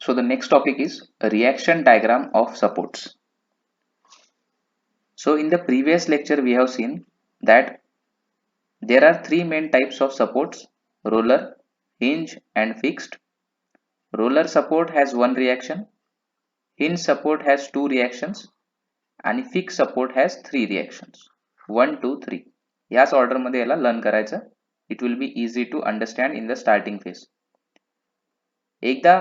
So the next topic is a reaction diagram of supports. So in the previous lecture we have seen that there are three main types of supports: roller, hinge and fixed. Roller support has one reaction, hinge support has two reactions and fixed support has three reactions. 1, 2, 3. याच order मध्ये याला learn करायचं. It will be easy to understand in the starting phase. एकदा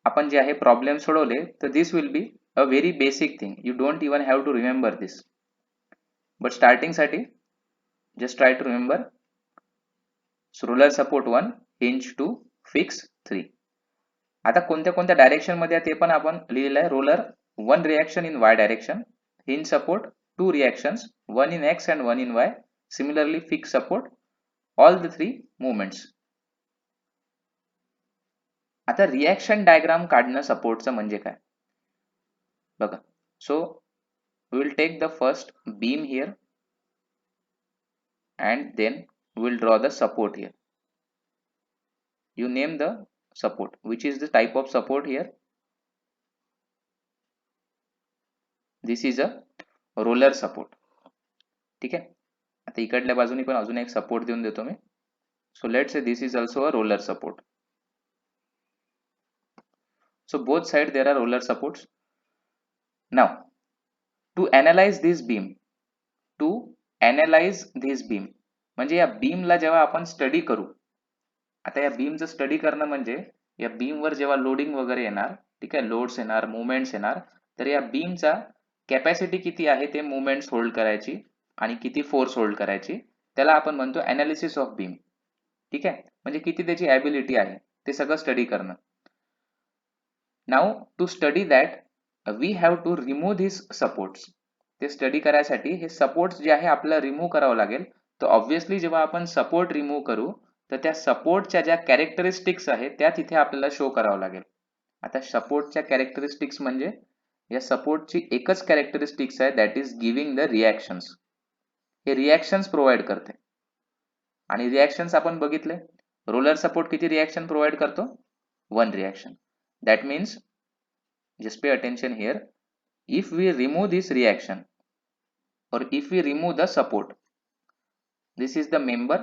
आपण जे आहे problem सोडवले तर this will be a very basic thing. You don't even have to remember this. But starting साठी just try to remember. So roller support 1, hinge 2, fix 3. आता कोणत्या कोणत्या direction मध्ये ते पण आपण लिहिलेलं आहे. Roller 1 reaction in y direction, hinge support 2 reactions, one in x and one in y. Similarly fixed support all the three movements. आता रिएक्शन डायग्राम काढणं सपोर्टचं म्हणजे काय बघा. सो we will take the first beam here and then we will draw the support here. You name the support. Which is the type of support here? This is a roller support. ठीक आहे. आता इकडल्या बाजूने पण अजून एक support देऊन देतो मी. So let's say this is also a roller support. So both sides there are roller supports. Now to analyze this beam, म्हणजे या बीमला जेव्हा आपण स्टडी करू, आता या बीमचं स्टडी करणं म्हणजे या बीमवर जेव्हा लोडिंग वगैरे येणार, ठीक आहे, लोड्स येणार, मुवमेंट्स येणार, तर या बीमचा कॅपॅसिटी किती आहे ते मुवमेंट्स होल्ड करायची आणि किती फोर्स होल्ड करायची, त्याला आपण म्हणतो अनालिसिस ऑफ बीम. ठीक आहे, म्हणजे किती त्याची ॲबिलिटी आहे ते सगळं स्टडी करणं. Now to study that we have to remove this supports. ते स्टडी करायसाठी हे सपोर्ट्स जे आहे आपल्याला रिमूव्ह करावं लागेल. तर ऑब्व्हियसली जेव्हा आपण सपोर्ट रिमूव्ह करू तर त्या सपोर्टच्या ज्या कॅरेक्टरिस्टिक्स आहेत त्या तिथे आपल्याला शो करावं लागेल. आता सपोर्टच्या कॅरेक्टरिस्टिक्स म्हणजे या सपोर्टची एकच कॅरेक्टरिस्टिक्स आहे, that is giving the reactions. हे रिॲक्शन्स प्रोव्हाइड करते आणि रिॲक्शन्स आपण बघितले. रोलर सपोर्ट किती रिॲक्शन प्रोव्हाइड करतो? 1 reaction. That means just pay attention here. If we remove this reaction or if we remove the support, this is the member,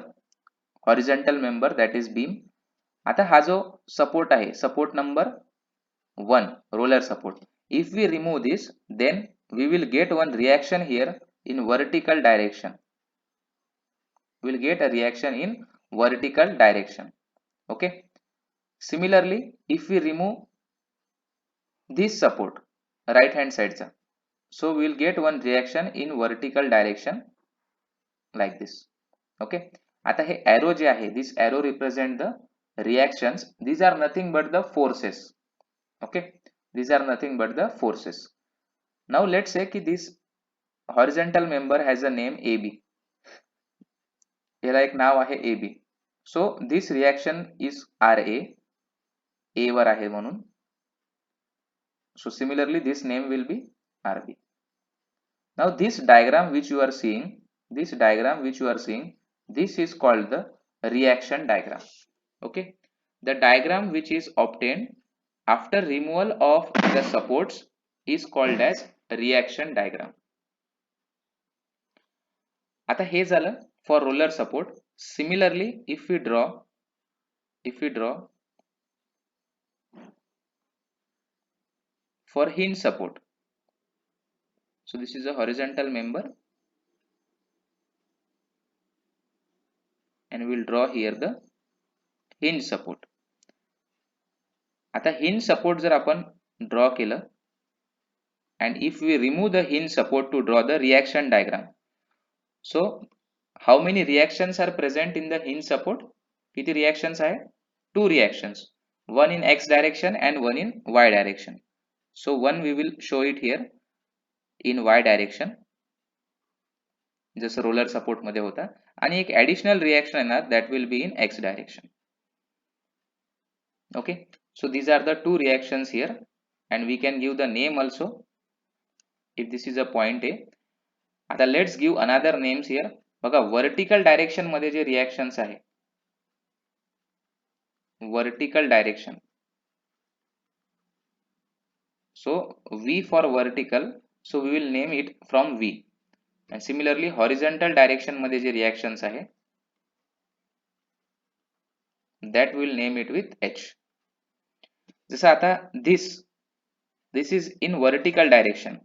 horizontal member, that is beam. आता हा जो support आहे, support number 1, roller support, if we remove this then we will get one reaction here in vertical direction. We will get a reaction in vertical direction. Okay, similarly if we remove this support right hand side चा, so we will get one reaction in vertical direction like this. Okay, आता हे arrow जे आहे, this arrow represent the reactions. These are nothing but the forces. Okay, these are nothing but the forces. Now let's say कि this horizontal member has a name AB. याला एक नाव आहे AB. So this reaction is RA, A वर आहे म्हणून. So similarly this name will be RB. Now this diagram which you are seeing, this is called the reaction diagram. Okay, the diagram which is obtained after removal of the supports is called as reaction diagram. आता हे झालं for roller support. Similarly if we draw for hinge support, so this is a horizontal member and we will draw here the hinge support. आता hinge support जर आपण draw केलं and if we remove the hinge support to draw the reaction diagram, so how many reactions are present in the hinge support? किती reactions आहे? 2 reactions, one in x direction and one in y direction. So one we will show it here in y direction जसं roller support मध्ये होता, आणि एक additional reaction येणार that will be in x direction. Okay, so these are the two reactions here and we can give the name also if this is a point A. आता let's give another names here. बघा vertical direction मध्ये जे reactions आहे, vertical direction, So V for vertical, so we will name it from V. And similarly horizontal direction मध्ये जे reactions आहे that we will name it with H. जसं आता this is in vertical direction,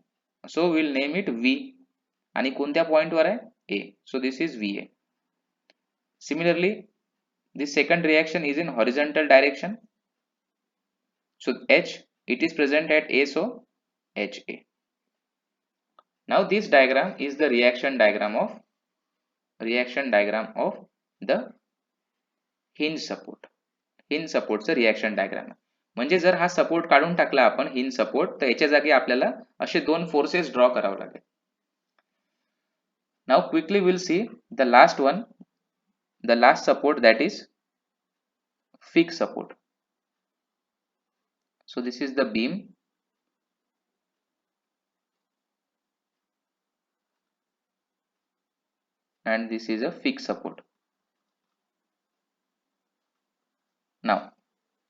so we will name it V. आणि कोणत्या point वर आहे A, so this is VA. Similarly this second reaction is in horizontal direction, so H, it is present at A, so HA. Now this diagram is the reaction diagram of the hinge support. hinge support चं reaction diagram. म्हणजे जर हा support काढून टाकला आपण hinge support, तर याच्या जागी आपल्याला असे दोन फोर्सेस ड्रॉ करावे लागेल. Now quickly we'll see the last one, the last support, that is fixed support. So this is the beam, and this is a fixed support. Now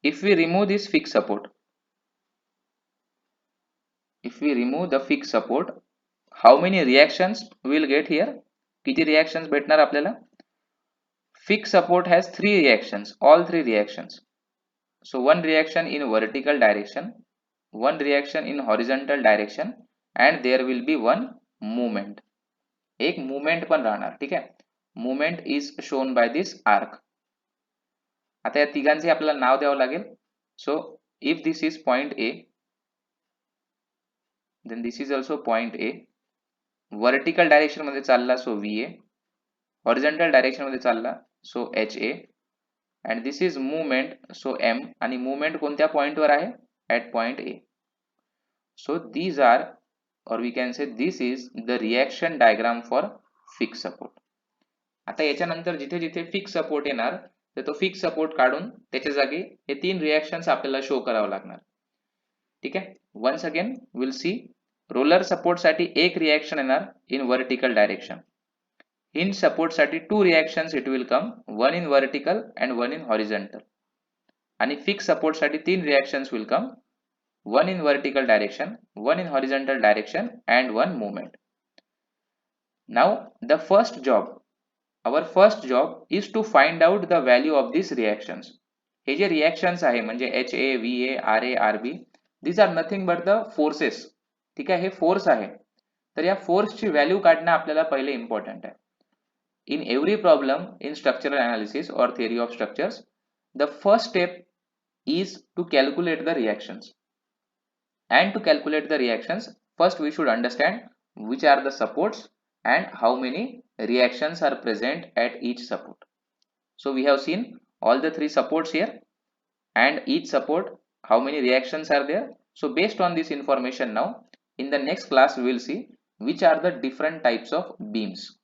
if we remove this fixed support, how many reactions we will get here? किती reactions भेटणार आपल्याला? Fixed support has three reactions, all three reactions. So one reaction in vertical direction, one reaction in horizontal direction, and there will be one movement. एक movement पण राहणार, ठीक आहे? Movement is shown by this arc. आता या तिघांचे आपल्याला नाव द्यावं लागेल. So if this is point A, then this is also point A. Vertical direction मध्ये चालला so VA, horizontal direction मध्ये चालला so HA, and this is movement so M, आणि movement कोणत्या point वर आहे? At point A. So these are, or we can say this is the reaction diagram for fixed support. आता याच्यानंतर जिथे जिथे fixed support येणार तर तो fixed support काढून त्याच्या जागी हे तीन reactions आपल्याला शो करावं लागणार. ठीक आहे? Once again we'll see roller support साठी एक reaction येणार in vertical direction. Hinge support साठी two reactions it will come, one in vertical and one in horizontal. आणि fixed support साठी तीन reactions will come, one in vertical direction, one in horizontal direction, and one movement. Now the first job, our first job is to find out the value of these reactions. Hey J reactions आहे म्हणजे HA, VA, RA, RB, these are nothing but the forces. ठीक आहे? हे force आहे. तर या force ची value काढणं आपल्याला पहिले इम्पॉर्टंट आहे. In every problem in structural analysis or theory of structures, the first step is to calculate the reactions. And to calculate the reactions, first we should understand which are the supports and how many reactions are present at each support. So we have seen all the three supports here, and each support how many reactions are there. So based on this information, now in the next class we will see which are the different types of beams.